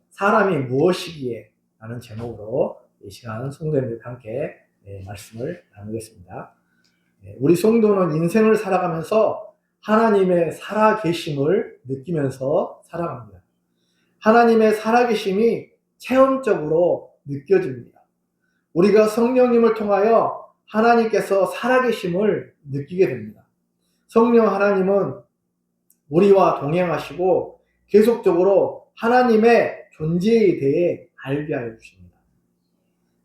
사람이 무엇이기에? 라는 제목으로 이 시간 성도님들과 함께 말씀을 나누겠습니다. 우리 성도는 인생을 살아가면서 하나님의 살아계심을 느끼면서 살아갑니다. 하나님의 살아계심이 체험적으로 느껴집니다. 우리가 성령님을 통하여 하나님께서 살아계심을 느끼게 됩니다. 성령 하나님은 우리와 동행하시고 계속적으로 하나님의 존재에 대해 알게 하여 주십니다.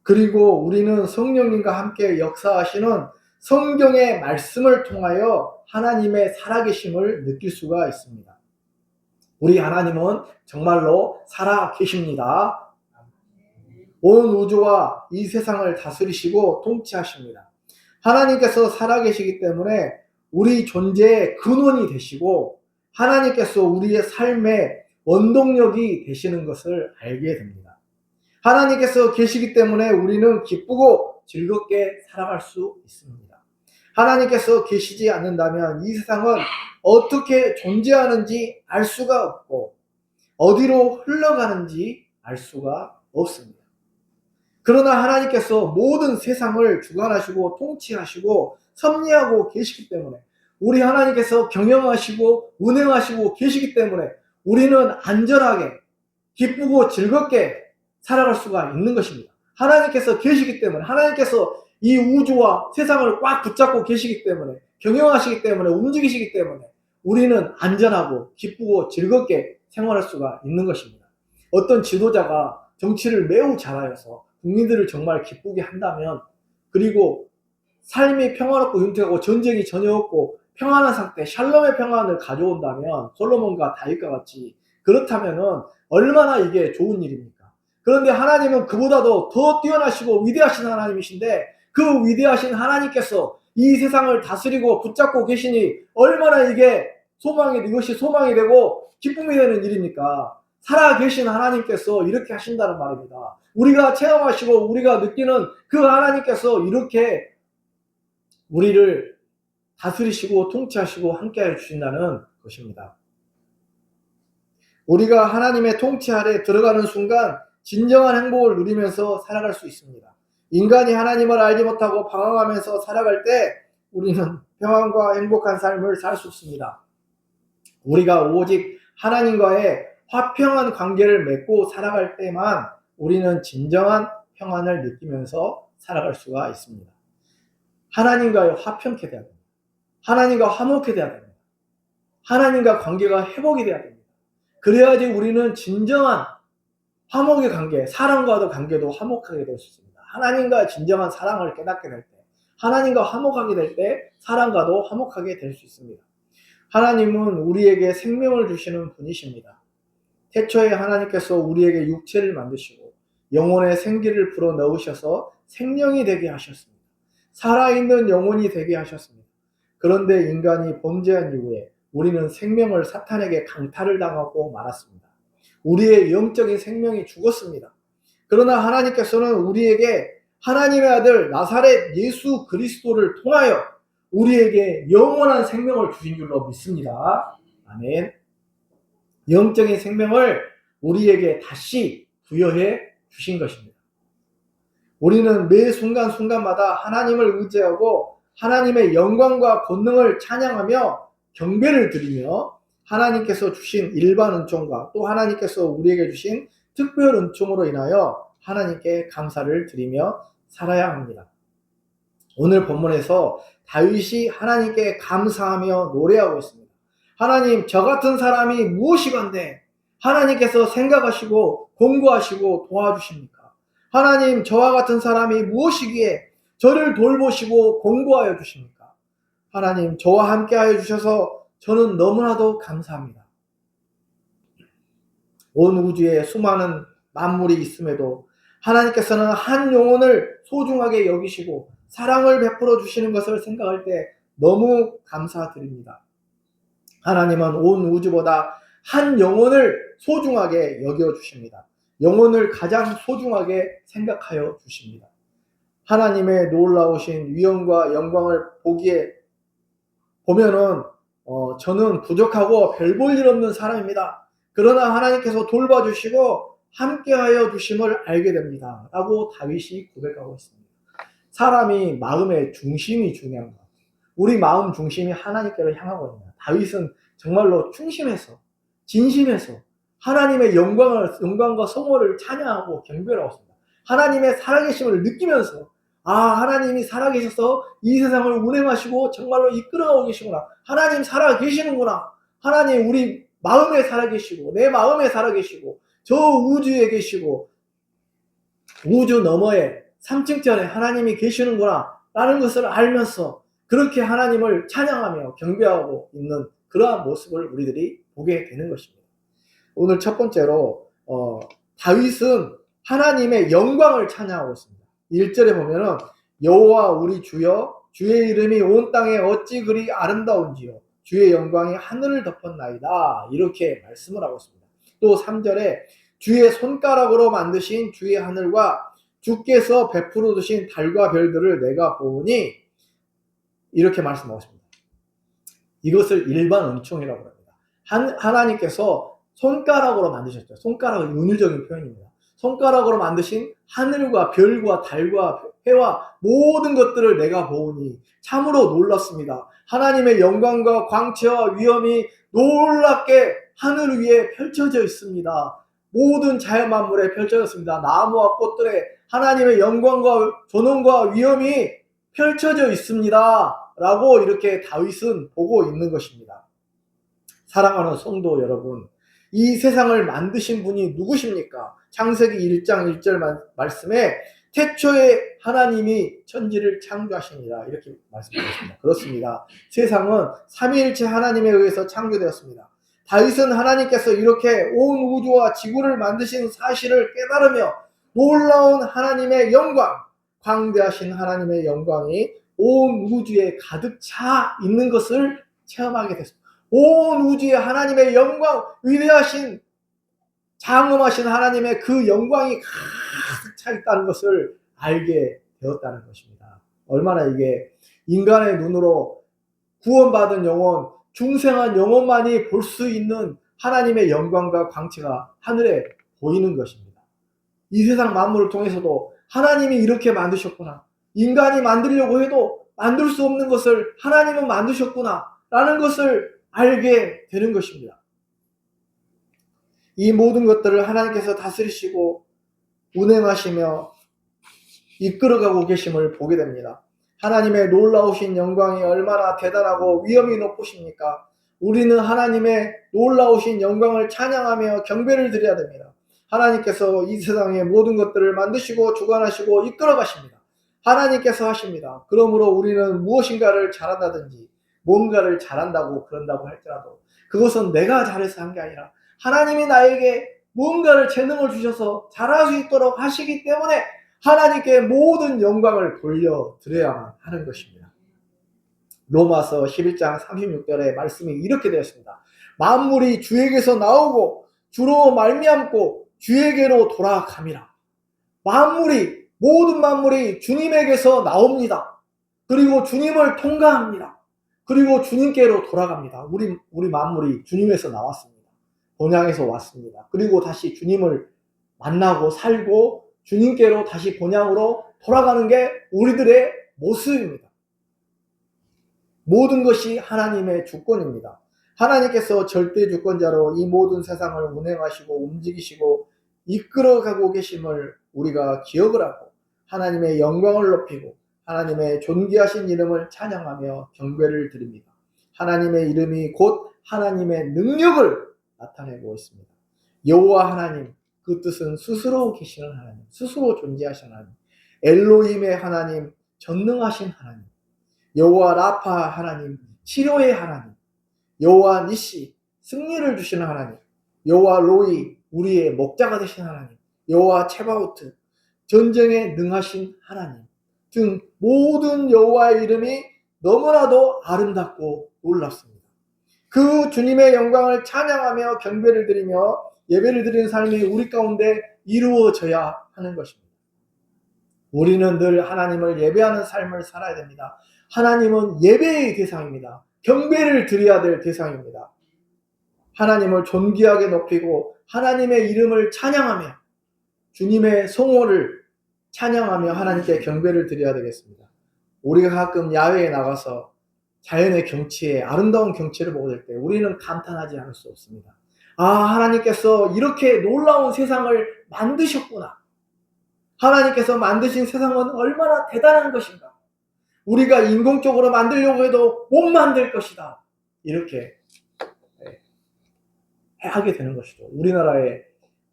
그리고 우리는 성령님과 함께 역사하시는 성경의 말씀을 통하여 하나님의 살아계심을 느낄 수가 있습니다. 우리 하나님은 정말로 살아계십니다. 온 우주와 이 세상을 다스리시고 통치하십니다. 하나님께서 살아계시기 때문에 우리 존재의 근원이 되시고 하나님께서 우리의 삶의 원동력이 되시는 것을 알게 됩니다. 하나님께서 계시기 때문에 우리는 기쁘고 즐겁게 살아갈 수 있습니다. 하나님께서 계시지 않는다면 이 세상은 어떻게 존재하는지 알 수가 없고 어디로 흘러가는지 알 수가 없습니다. 그러나 하나님께서 모든 세상을 주관하시고 통치하시고 섭리하고 계시기 때문에 우리 하나님께서 경영하시고 운행하시고 계시기 때문에 우리는 안전하게 기쁘고 즐겁게 살아갈 수가 있는 것입니다. 하나님께서 계시기 때문에 하나님께서 이 우주와 세상을 꽉 붙잡고 계시기 때문에 경영하시기 때문에 움직이시기 때문에 우리는 안전하고 기쁘고 즐겁게 생활할 수가 있는 것입니다. 어떤 지도자가 정치를 매우 잘하여서 국민들을 정말 기쁘게 한다면 그리고 삶이 평화롭고 윤택하고 전쟁이 전혀 없고 평안한 상태, 샬롬의 평안을 가져온다면 솔로몬과 다윗과 같이 그렇다면 얼마나 이게 좋은 일입니까? 그런데 하나님은 그보다도 더 뛰어나시고 위대하신 하나님이신데 그 위대하신 하나님께서 이 세상을 다스리고 붙잡고 계시니 얼마나 이것이 소망이 되고 기쁨이 되는 일입니까? 살아계신 하나님께서 이렇게 하신다는 말입니다. 우리가 체험하시고 우리가 느끼는 그 하나님께서 이렇게 우리를 다스리시고 통치하시고 함께해 주신다는 것입니다. 우리가 하나님의 통치 아래 들어가는 순간 진정한 행복을 누리면서 살아갈 수 있습니다. 인간이 하나님을 알지 못하고 방황하면서 살아갈 때 우리는 평안과 행복한 삶을 살 수 없습니다. 우리가 오직 하나님과의 화평한 관계를 맺고 살아갈 때만 우리는 진정한 평안을 느끼면서 살아갈 수가 있습니다. 하나님과의 화평케 돼야 됩니다. 하나님과 화목해 돼야 됩니다. 하나님과 관계가 회복이 돼야 됩니다. 그래야지 우리는 진정한 화목의 관계, 사랑과도 관계도 화목하게 될 수 있습니다. 하나님과 진정한 사랑을 깨닫게 될 때, 하나님과 화목하게 될 때 사랑과도 화목하게 될 수 있습니다. 하나님은 우리에게 생명을 주시는 분이십니다. 태초에 하나님께서 우리에게 육체를 만드시고 영혼의 생기를 불어넣으셔서 생명이 되게 하셨습니다. 살아있는 영혼이 되게 하셨습니다. 그런데 인간이 범죄한 이후에 우리는 생명을 사탄에게 강탈을 당하고 말았습니다. 우리의 영적인 생명이 죽었습니다. 그러나 하나님께서는 우리에게 하나님의 아들 나사렛 예수 그리스도를 통하여 우리에게 영원한 생명을 주신 줄로 믿습니다. 아멘. 영적인 생명을 우리에게 다시 부여해 주신 것입니다. 우리는 매 순간순간마다 하나님을 의지하고 하나님의 영광과 권능을 찬양하며 경배를 드리며 하나님께서 주신 일반 은총과 또 하나님께서 우리에게 주신 특별 은총으로 인하여 하나님께 감사를 드리며 살아야 합니다. 오늘 본문에서 다윗이 하나님께 감사하며 노래하고 있습니다. 하나님, 저 같은 사람이 무엇이건데 하나님께서 생각하시고 공고하시고 도와주십니까? 하나님, 저와 같은 사람이 무엇이기에 저를 돌보시고 공고하여 주십니까? 하나님, 저와 함께 하여 주셔서 저는 너무나도 감사합니다. 온 우주에 수많은 만물이 있음에도 하나님께서는 한 영혼을 소중하게 여기시고 사랑을 베풀어 주시는 것을 생각할 때 너무 감사드립니다. 하나님은 온 우주보다 한 영혼을 소중하게 여겨주십니다. 영혼을 가장 소중하게 생각하여 주십니다. 하나님의 놀라우신 위엄과 영광을 보면은 저는 부족하고 별 볼 일 없는 사람입니다. 그러나 하나님께서 돌봐주시고 함께하여 주심을 알게 됩니다. 라고 다윗이 고백하고 있습니다. 사람이 마음의 중심이 중요한 것. 우리 마음 중심이 하나님께로 향하고 있는 거예요. 다윗은 정말로 중심에서 진심에서 하나님의 영광과 성호를 찬양하고 경배하고 있습니다. 하나님의 살아계심을 느끼면서 하나님이 살아계셔서 이 세상을 운행하시고 정말로 이끌어가고 계시구나. 하나님 살아계시는구나. 하나님 우리 마음에 살아계시고 내 마음에 살아계시고 저 우주에 계시고 우주 너머에 3층전에 하나님이 계시는구나 라는 것을 알면서 그렇게 하나님을 찬양하며 경배하고 있는 그러한 모습을 우리들이 보게 되는 것입니다. 오늘 첫 번째로 다윗은 하나님의 영광을 찬양하고 있습니다. 1절에 보면은 여호와 우리 주여 주의 이름이 온 땅에 어찌 그리 아름다운지요 주의 영광이 하늘을 덮었나이다 이렇게 말씀을 하고 있습니다. 또 3절에 주의 손가락으로 만드신 주의 하늘과 주께서 베풀어 두신 달과 별들을 내가 보니 이렇게 말씀하고 있습니다. 이것을 일반 은총이라고 합니다. 하나님께서 손가락으로 만드셨죠. 손가락은 은유적인 표현입니다. 손가락으로 만드신 하늘과 별과 달과 해와 모든 것들을 내가 보니 참으로 놀랐습니다. 하나님의 영광과 광채와 위엄이 놀랍게 하늘 위에 펼쳐져 있습니다. 모든 자연 만물에 펼쳐졌습니다. 나무와 꽃들에 하나님의 영광과 존엄과 위엄이 펼쳐져 있습니다. 라고 이렇게 다윗은 보고 있는 것입니다. 사랑하는 성도 여러분, 이 세상을 만드신 분이 누구십니까? 창세기 1장 1절 말씀에 태초에 하나님이 천지를 창조하시니라 이렇게 말씀하셨습니다. 그렇습니다. 세상은 삼위일체 하나님에 의해서 창조되었습니다. 다윗은 하나님께서 이렇게 온 우주와 지구를 만드신 사실을 깨달으며 놀라운 하나님의 영광, 광대하신 하나님의 영광이 온 우주에 가득 차 있는 것을 체험하게 됐습니다. 온 우주에 하나님의 영광, 위대하신 장엄하신 하나님의 그 영광이 가득 차 있다는 것을 알게 되었다는 것입니다. 얼마나 이게 인간의 눈으로 구원받은 영혼, 중생한 영혼만이 볼 수 있는 하나님의 영광과 광채가 하늘에 보이는 것입니다. 이 세상 만물을 통해서도 하나님이 이렇게 만드셨구나. 인간이 만들려고 해도 만들 수 없는 것을 하나님은 만드셨구나 라는 것을 알게 되는 것입니다. 이 모든 것들을 하나님께서 다스리시고 운행하시며 이끌어가고 계심을 보게 됩니다. 하나님의 놀라우신 영광이 얼마나 대단하고 위엄이 높으십니까? 우리는 하나님의 놀라우신 영광을 찬양하며 경배를 드려야 됩니다. 하나님께서 이 세상의 모든 것들을 만드시고 주관하시고 이끌어가십니다. 하나님께서 하십니다. 그러므로 우리는 무엇인가를 잘한다든지 뭔가를 잘한다고 그런다고 할지라도 그것은 내가 잘해서 한 게 아니라 하나님이 나에게 뭔가를 재능을 주셔서 잘할 수 있도록 하시기 때문에 하나님께 모든 영광을 돌려드려야만 하는 것입니다. 로마서 11장 36절에 말씀이 이렇게 되었습니다. 만물이 주에게서 나오고 주로 말미암고 주에게로 돌아갑니다. 모든 만물이 주님에게서 나옵니다. 그리고 주님을 통과합니다. 그리고 주님께로 돌아갑니다. 우리 만물이 주님에서 나왔습니다. 본향에서 왔습니다. 그리고 다시 주님을 만나고 살고 주님께로 다시 본향으로 돌아가는 게 우리들의 모습입니다. 모든 것이 하나님의 주권입니다. 하나님께서 절대 주권자로 이 모든 세상을 운행하시고 움직이시고 이끌어가고 계심을 우리가 기억을 하고 하나님의 영광을 높이고 하나님의 존귀하신 이름을 찬양하며 경배를 드립니다. 하나님의 이름이 곧 하나님의 능력을 나타내고 있습니다. 여호와 하나님, 그 뜻은 스스로 계시는 하나님, 스스로 존재하시는 하나님, 엘로힘의 하나님, 전능하신 하나님, 여호와 라파 하나님, 치료의 하나님, 여호와 니시, 승리를 주시는 하나님, 여호와 로이, 우리의 목자가 되신 하나님, 여호와 체바오트, 전쟁에 능하신 하나님 등 모든 여호와의 이름이 너무나도 아름답고 놀랍습니다. 그 주님의 영광을 찬양하며 경배를 드리며 예배를 드리는 삶이 우리 가운데 이루어져야 하는 것입니다. 우리는 늘 하나님을 예배하는 삶을 살아야 됩니다. 하나님은 예배의 대상입니다. 경배를 드려야 될 대상입니다. 하나님을 존귀하게 높이고 하나님의 이름을 찬양하며 주님의 성호를 찬양하며 하나님께 경배를 드려야 되겠습니다. 우리가 가끔 야외에 나가서 자연의 경치에 아름다운 경치를 보게 될 때 우리는 감탄하지 않을 수 없습니다. 아, 하나님께서 이렇게 놀라운 세상을 만드셨구나. 하나님께서 만드신 세상은 얼마나 대단한 것인가. 우리가 인공적으로 만들려고 해도 못 만들 것이다. 이렇게 하게 되는 것이죠. 우리나라에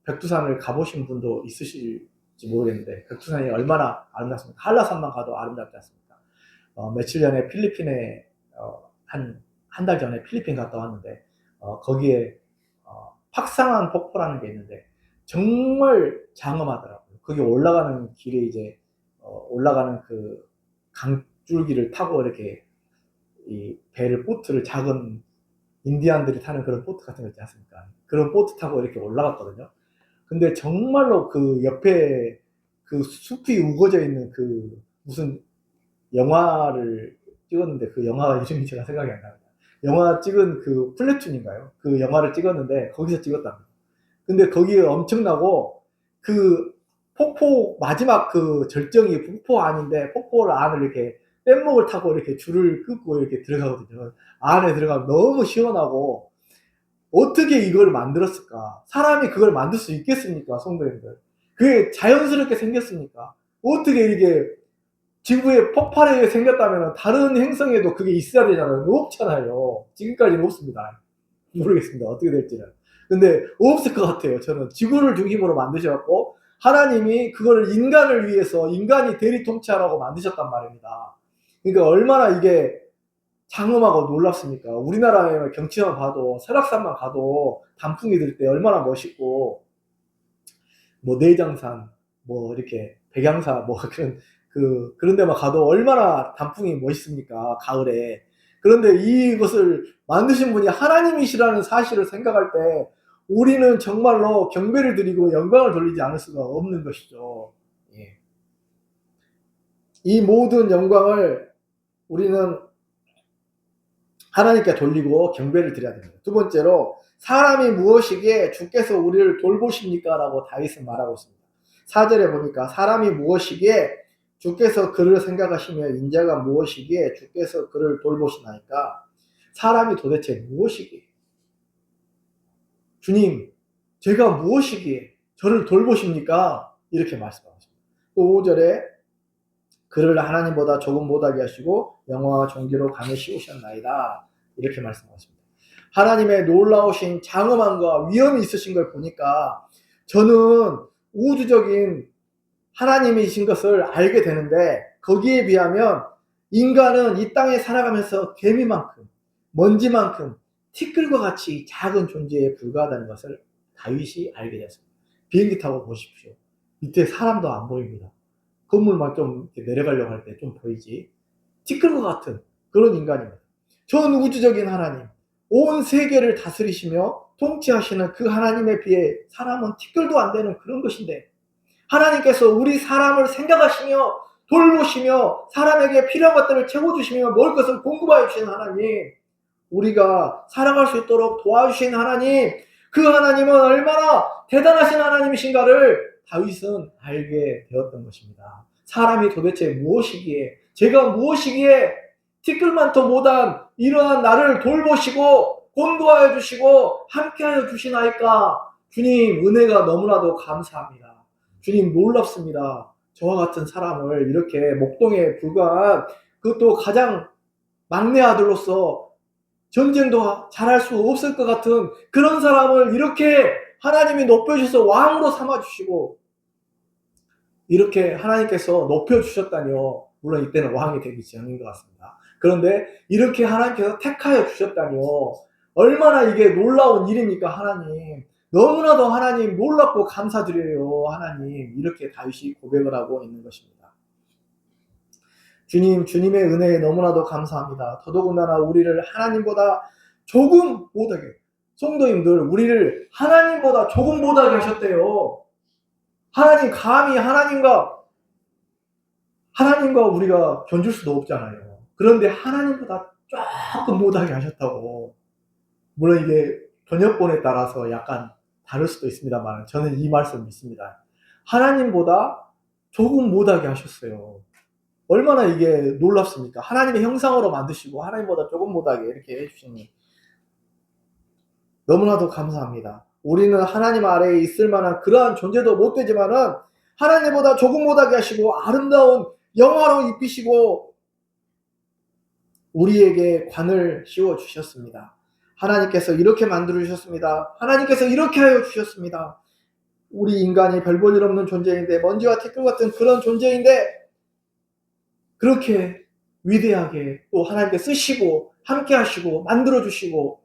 백두산을 가보신 분도 있으실지 모르겠는데 백두산이 얼마나 아름답습니까? 한라산만 가도 아름답지 않습니까? 며칠 전에 필리핀에 한 달 전에 필리핀 갔다 왔는데 거기에 팍상한 폭포라는 게 있는데 정말 장엄하더라고요. 거기 올라가는 길에 이제 올라가는 그 강줄기를 타고 이렇게 이 배를 보트를 작은 인디안들이 타는 그런 보트 같은 거 있지 않습니까? 그런 보트 타고 이렇게 올라갔거든요. 근데 정말로 그 옆에 그 숲이 우거져 있는 그 무슨 영화를 찍었는데 그 영화 이름이 제가 생각이 안 납니다. 영화 찍은 그 플래툰인가요? 그 영화를 찍었는데 거기서 찍었답니다. 근데 거기에 엄청나고 그 폭포 마지막 그 절정이 폭포 안인데 폭포를 안을 이렇게 뗏목을 타고 이렇게 줄을 긋고 이렇게 들어가거든요. 안에 들어가면 너무 시원하고 어떻게 이걸 만들었을까? 사람이 그걸 만들 수 있겠습니까, 성도님들? 그게 자연스럽게 생겼습니까? 어떻게 이렇게 지구에 폭발이 생겼다면 다른 행성에도 그게 있어야 되잖아요. 없잖아요. 지금까지는 없습니다. 모르겠습니다. 어떻게 될지는. 근데 없을 것 같아요. 저는 지구를 중심으로 만드셔갖고 하나님이 그걸 인간을 위해서 인간이 대리 통치하라고 만드셨단 말입니다. 그러니까 얼마나 이게 장엄하고 놀랍습니까? 우리나라의 경치만 봐도 설악산만 가도 단풍이 들 때 얼마나 멋있고 뭐 내장산 뭐 이렇게 백양사 뭐 그런 데만 가도 얼마나 단풍이 멋있습니까? 가을에. 그런데 이것을 만드신 분이 하나님이시라는 사실을 생각할 때 우리는 정말로 경배를 드리고 영광을 돌리지 않을 수가 없는 것이죠. 예. 이 모든 영광을 우리는 하나님께 돌리고 경배를 드려야 됩니다. 두 번째로 사람이 무엇이기에 주께서 우리를 돌보십니까? 라고 다윗은 말하고 있습니다. 4절에 보니까 사람이 무엇이기에 주께서 그를 생각하시며 인자가 무엇이기에 주께서 그를 돌보시나이까? 사람이 도대체 무엇이기에? 주님, 제가 무엇이기에 저를 돌보십니까? 이렇게 말씀하고 있습니다. 또 5절에 그를 하나님보다 조금 못하게 하시고 영화와 존귀로 감히 씌우셨나이다. 이렇게 말씀하고 있습니다. 하나님의 놀라우신 장엄함과 위엄이 있으신 걸 보니까 저는 우주적인 하나님이신 것을 알게 되는데 거기에 비하면 인간은 이 땅에 살아가면서 개미만큼 먼지만큼 티끌과 같이 작은 존재에 불과하다는 것을 다윗이 알게 되었습니다. 비행기 타고 보십시오. 밑에 사람도 안 보입니다. 건물만 좀 내려가려고 할 때 좀 보이지. 티끌과 같은 그런 인간입니다. 전 우주적인 하나님, 온 세계를 다스리시며 통치하시는 그 하나님에 비해 사람은 티끌도 안 되는 그런 것인데 하나님께서 우리 사람을 생각하시며 돌보시며 사람에게 필요한 것들을 채워주시며 먹을 것을 공급하여 주신 하나님, 우리가 살아갈 수 있도록 도와주신 하나님, 그 하나님은 얼마나 대단하신 하나님이신가를 다윗은 알게 되었던 것입니다. 사람이 도대체 무엇이기에, 제가 무엇이기에 티끌만도 못한 이러한 나를 돌보시고 권고하여 주시고 함께하여 주시나이까? 주님, 은혜가 너무나도 감사합니다. 주님, 놀랍습니다. 저와 같은 사람을 이렇게 목동에 불과한, 그것도 가장 막내 아들로서 전쟁도 잘할 수 없을 것 같은 그런 사람을 이렇게 하나님이 높여주셔서 왕으로 삼아주시고, 이렇게 하나님께서 높여주셨다니요. 물론 이때는 왕이 되기 전인 것 같습니다. 그런데 이렇게 하나님께서 택하여 주셨다니요. 얼마나 이게 놀라운 일입니까, 하나님. 너무나도 하나님 놀랍고 감사드려요, 하나님. 이렇게 다윗이 고백을 하고 있는 것입니다. 주님, 주님의 은혜에 너무나도 감사합니다. 더더군다나 우리를 하나님보다 조금 못하게, 성도님들, 우리를 하나님보다 조금 못하게 하셨대요. 하나님, 감히 하나님과 우리가 견줄 수도 없잖아요. 그런데 하나님보다 조금 못하게 하셨다고. 물론 이게 번역본에 따라서 약간 다를 수도 있습니다만 저는 이 말씀 믿습니다. 하나님보다 조금 못하게 하셨어요. 얼마나 이게 놀랍습니까? 하나님의 형상으로 만드시고 하나님보다 조금 못하게 이렇게 해주시니 너무나도 감사합니다. 우리는 하나님 아래에 있을 만한 그러한 존재도 못 되지만은 하나님보다 조금 못하게 하시고 아름다운 영화로 입히시고 우리에게 관을 씌워 주셨습니다. 하나님께서 이렇게 만들어 주셨습니다. 하나님께서 이렇게 하여 주셨습니다. 우리 인간이 별 볼 일 없는 존재인데 먼지와 티끌 같은 그런 존재인데 그렇게 위대하게 또 하나님께 쓰시고 함께 하시고 만들어 주시고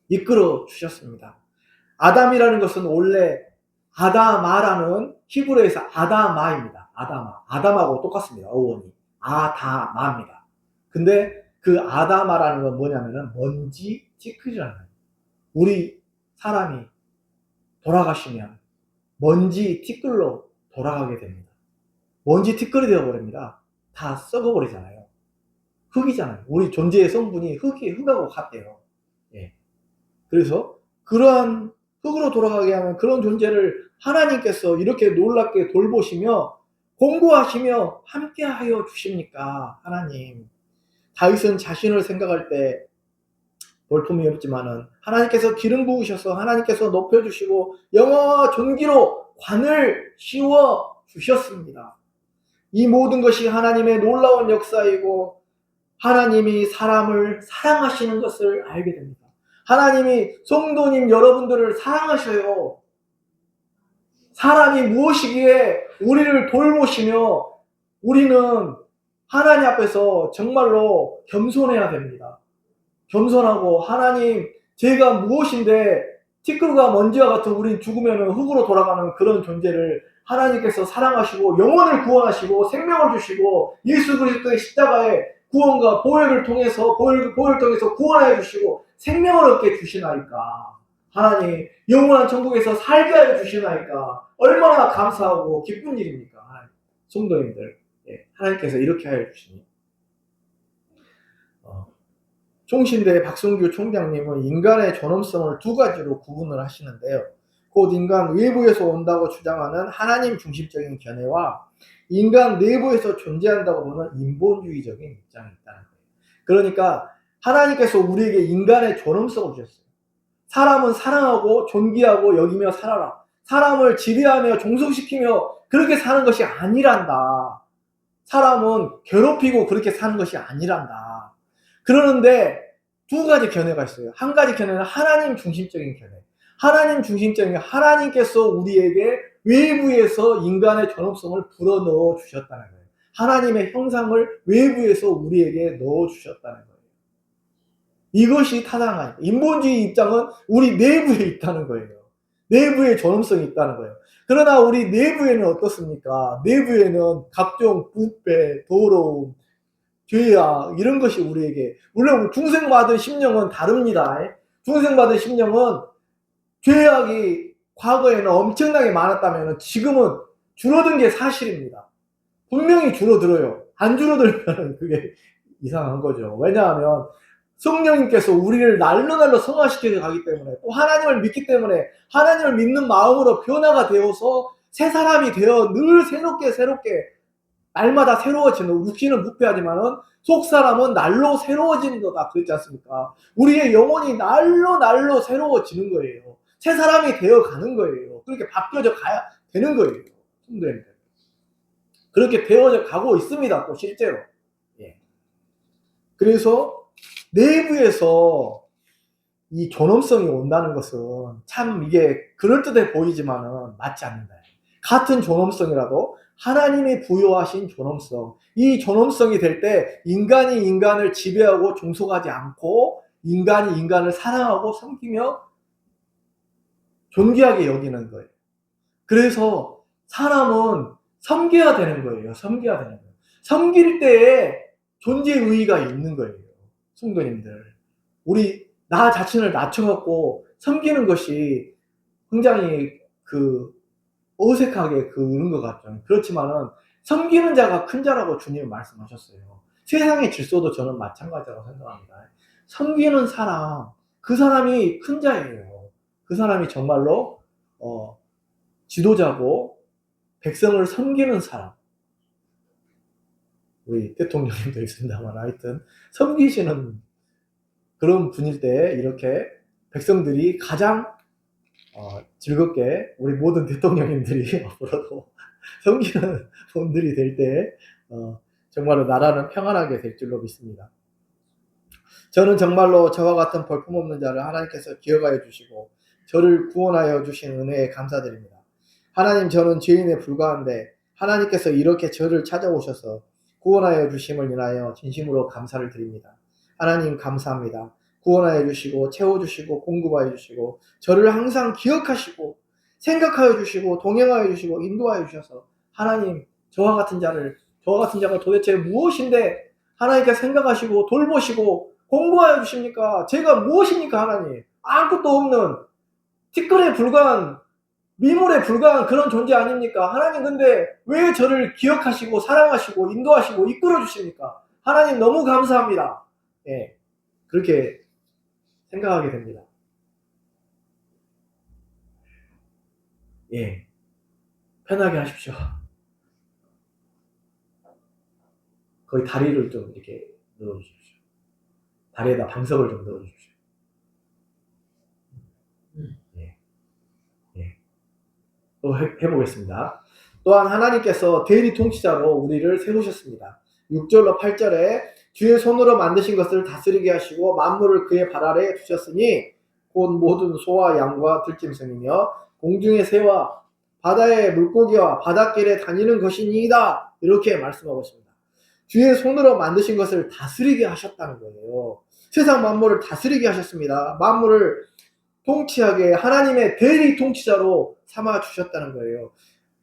이끌어 주셨습니다. 아담이라는 것은 원래 아다마라는 히브리어에서 아다마입니다. 아담하고 똑같습니다. 어원이 아다마입니다. 근데 그 아다마라는 건 뭐냐면은 먼지 티끌이라는 거예요. 우리 사람이 돌아가시면 먼지 티끌로 돌아가게 됩니다. 먼지 티끌이 되어버립니다. 다 썩어버리잖아요. 흙이잖아요. 우리 존재의 성분이 흙하고 같대요. 예. 그래서 그러한 흙으로 돌아가게 하는 그런 존재를 하나님께서 이렇게 놀랍게 돌보시며 공고하시며 함께하여 주십니까? 하나님. 다윗은 자신을 생각할 때 볼품이 없지만은 하나님께서 기름 부으셔서 하나님께서 높여주시고 영화와 존귀로 관을 씌워 주셨습니다. 이 모든 것이 하나님의 놀라운 역사이고 하나님이 사람을 사랑하시는 것을 알게 됩니다. 하나님이 성도님 여러분들을 사랑하셔요. 사람이 무엇이기에 우리를 돌보시며 우리는 하나님 앞에서 정말로 겸손해야 됩니다. 겸손하고 하나님 제가 무엇인데 티끌과 먼지와 같은 우린 죽으면 흙으로 돌아가는 그런 존재를 하나님께서 사랑하시고 영혼을 구원하시고 생명을 주시고 예수 그리스도의 십자가의 구원과 보혈을 통해서 구원하여 주시고 생명을 얻게 주시나이까. 하나님 영원한 천국에서 살게 하여 주시나이까. 얼마나 감사하고 기쁜 일입니까. 하나님. 성도님들 하나님께서 이렇게 하여 주시니 총신대 박성규 총장님은 인간의 존엄성을 두 가지로 구분을 하시는데요. 곧 인간 외부에서 온다고 주장하는 하나님 중심적인 견해와 인간 내부에서 존재한다고 보는 인본주의적인 입장이 있다는 거예요. 그러니까 하나님께서 우리에게 인간의 존엄성을 주셨어요. 사람은 사랑하고 존귀하고 여기며 살아라. 사람을 지배하며 종속시키며 그렇게 사는 것이 아니란다. 사람은 괴롭히고 그렇게 사는 것이 아니란다. 그러는데 두 가지 견해가 있어요. 한 가지 견해는 하나님 중심적인 견해. 하나님 중심적인 하나님께서 우리에게 외부에서 인간의 존엄성을 불어넣어 주셨다는 거예요. 하나님의 형상을 외부에서 우리에게 넣어 주셨다는 거예요. 이것이 타당한 인본주의 입장은 우리 내부에 있다는 거예요. 내부에 존엄성이 있다는 거예요. 그러나 우리 내부에는 어떻습니까? 내부에는 각종 부패, 더러움, 죄악 이런 것이 우리에게 물론 중생받은 심령은 다릅니다. 중생받은 심령은 죄악이 과거에는 엄청나게 많았다면 지금은 줄어든 게 사실입니다. 분명히 줄어들어요. 안 줄어들면 그게 이상한 거죠. 왜냐하면 성령님께서 우리를 날로 성화시켜 가기 때문에 또 하나님을 믿기 때문에 하나님을 믿는 마음으로 변화가 되어서 새 사람이 되어 늘 새롭게 날마다 새로워지는 육신은 부패하지만은 속 사람은 날로 새로워지는 거다 그랬지 않습니까? 우리의 영혼이 날로 새로워지는 거예요. 새 사람이 되어 가는 거예요. 그렇게 바뀌어져 가야 되는 거예요. 성도님들. 그렇게 되어져 가고 있습니다. 또 실제로. 예. 그래서 내부에서 이 존엄성이 온다는 것은 참 이게 그럴듯해 보이지만은 맞지 않는다. 같은 존엄성이라도 하나님이 부여하신 존엄성, 이 존엄성이 될 때 인간이 인간을 지배하고 종속하지 않고 인간이 인간을 사랑하고 섬기며 존귀하게 여기는 거예요. 그래서 사람은 섬겨야 되는 거예요. 섬겨야 되는 거예요. 섬길 때에 존재 의의가 있는 거예요. 성도님들. 우리 나 자신을 낮춰갖고 섬기는 것이 굉장히 어색하게 그런 것 같죠. 그렇지만은 섬기는 자가 큰 자라고 주님이 말씀하셨어요. 세상의 질서도 저는 마찬가지라고 생각합니다. 섬기는 사람, 그 사람이 큰 자예요. 그 사람이 정말로 지도자고 백성을 섬기는 사람. 우리 대통령님도 있습니다만 하여튼 섬기시는 그런 분일 때 이렇게 백성들이 가장 즐겁게 우리 모든 대통령님들이 앞으로도 섬기는 분들이 될 때 정말로 나라는 평안하게 될 줄로 믿습니다. 저는 정말로 저와 같은 볼품없는 자를 하나님께서 기억하여 주시고 저를 구원하여 주신 은혜에 감사드립니다. 하나님, 저는 죄인에 불과한데 하나님께서 이렇게 저를 찾아오셔서 구원하여 주심을 인하여 진심으로 감사를 드립니다. 하나님 감사합니다. 구원하여 주시고 채워주시고 공급하여 주시고 저를 항상 기억하시고 생각하여 주시고 동행하여 주시고 인도하여 주셔서 하나님, 저와 같은 자가 도대체 무엇인데 하나님께 생각하시고 돌보시고 공부하여 주십니까? 제가 무엇입니까? 하나님, 아무것도 없는 티끌에 불과한 미물에 불과한 그런 존재 아닙니까? 하나님, 근데 왜 저를 기억하시고 사랑하시고 인도하시고 이끌어 주십니까? 하나님, 너무 감사합니다. 예, 그렇게 생각하게 됩니다. 예, 편하게 하십시오. 거기 다리를 좀 이렇게 넣어주십시오. 다리에다 방석을 좀 넣어주십시오. 또 해보겠습니다. 또한 하나님께서 대리 통치자로 우리를 세우셨습니다. 6절로 8절에 주의 손으로 만드신 것을 다스리게 하시고 만물을 그의 발 아래에 두셨으니 곧 모든 소와 양과 들짐승이며 공중의 새와 바다의 물고기와 바닷길에 다니는 것이니이다. 이렇게 말씀하고 있습니다. 주의 손으로 만드신 것을 다스리게 하셨다는 거예요. 세상 만물을 다스리게 하셨습니다. 만물을 통치하게 하나님의 대리 통치자로 삼아 주셨다는 거예요.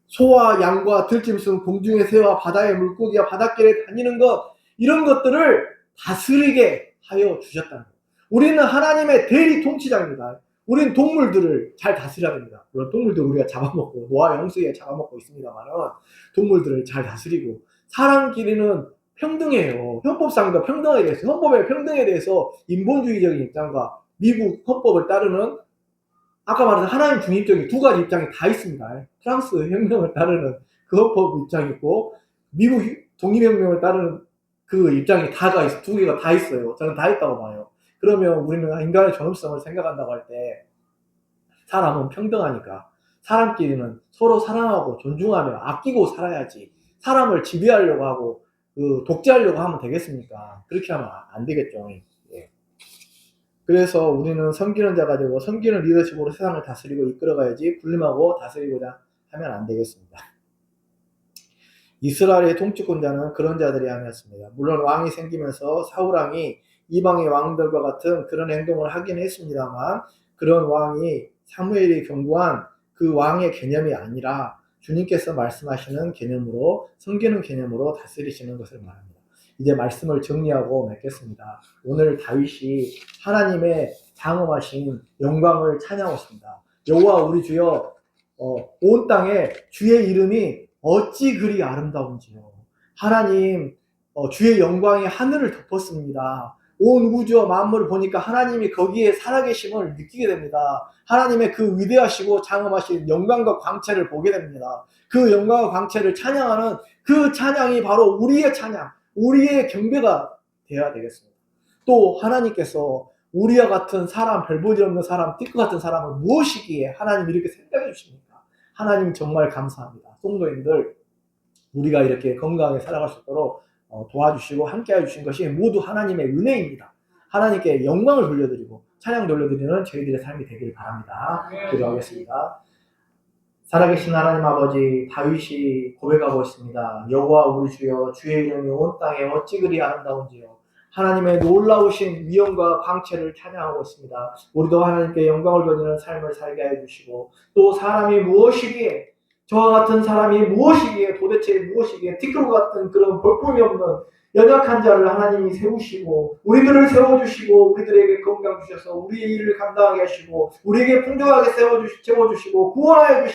소와 양과 들짐승, 공중의 새와 바다의 물고기와 바닷길에 다니는 것, 이런 것들을 다스리게 하여 주셨다는 거예요. 우리는 하나님의 대리 통치자입니다. 우리는 동물들을 잘 다스려야 됩니다. 물론 동물들 우리가 잡아먹고 노아 홍수에 잡아먹고 있습니다만 동물들을 잘 다스리고 사람끼리는 평등해요. 헌법상도 평등에 대해서, 헌법의 평등에 대해서 인본주의적인 입장과 미국 헌법을 따르는 아까 말한 하나님 중립적인 두 가지 입장이 다 있습니다. 프랑스 혁명을 따르는 그 헌법 입장이 있고 미국 독립혁명을 따르는 그 입장이 두 개가 다 있어요. 저는 다 있다고 봐요. 그러면 우리는 인간의 존엄성을 생각한다고 할 때 사람은 평등하니까 사람끼리는 서로 사랑하고 존중하며 아끼고 살아야지 사람을 지배하려고 하고 독재하려고 하면 되겠습니까? 그렇게 하면 안 되겠죠. 그래서 우리는 섬기는 자가 되고 섬기는 리더십으로 세상을 다스리고 이끌어가야지 군림하고 다스리고자 하면 안 되겠습니다. 이스라엘의 통치권자는 그런 자들이 아니었습니다. 물론 왕이 생기면서 사울왕이 이방의 왕들과 같은 그런 행동을 하긴 했습니다만 그런 왕이 사무엘이 경고한 그 왕의 개념이 아니라 주님께서 말씀하시는 개념으로 섬기는 개념으로 다스리시는 것을 말합니다. 이제 말씀을 정리하고 맺겠습니다. 오늘 다윗이 하나님의 장엄하신 영광을 찬양했습니다. 여호와 우리 주여 온 땅에 주의 이름이 어찌 그리 아름다운지요. 하나님 주의 영광이 하늘을 덮었습니다. 온 우주와 만물을 보니까 하나님이 거기에 살아계심을 느끼게 됩니다. 하나님의 그 위대하시고 장엄하신 영광과 광채를 보게 됩니다. 그 영광과 광채를 찬양하는 그 찬양이 바로 우리의 찬양, 우리의 경배가 되어야 되겠습니다. 또 하나님께서 우리와 같은 사람, 별볼일 없는 사람, 띠끌 같은 사람을 무엇이기에 하나님 이렇게 생각해 주십니까? 하나님 정말 감사합니다. 성도님들, 우리가 이렇게 건강하게 살아갈 수 있도록 도와주시고 함께해 주신 것이 모두 하나님의 은혜입니다. 하나님께 영광을 돌려드리고 찬양 돌려드리는 저희들의 삶이 되길 바랍니다. 기도하겠습니다. 살아계신 하나님 아버지, 다윗이 고백하고 있습니다. 여호와 우리 주여, 주의 이름이 온 땅에 어찌 그리 아름다운지요. 하나님의 놀라우신 위엄과 광채를 찬양하고 있습니다. 우리도 하나님께 영광을 돌리는 삶을 살게 해주시고 또 사람이 무엇이기에, 저와 같은 사람이 무엇이기에, 도대체 무엇이기에 티끌과 같은 그런 볼품이 없는 연약한 자를 하나님이 세우시고 우리들을 세워주시고 우리들에게 건강 주셔서 우리의 일을 감당하게 하시고 우리에게 풍족하게 채워주시고 구원하여 주시고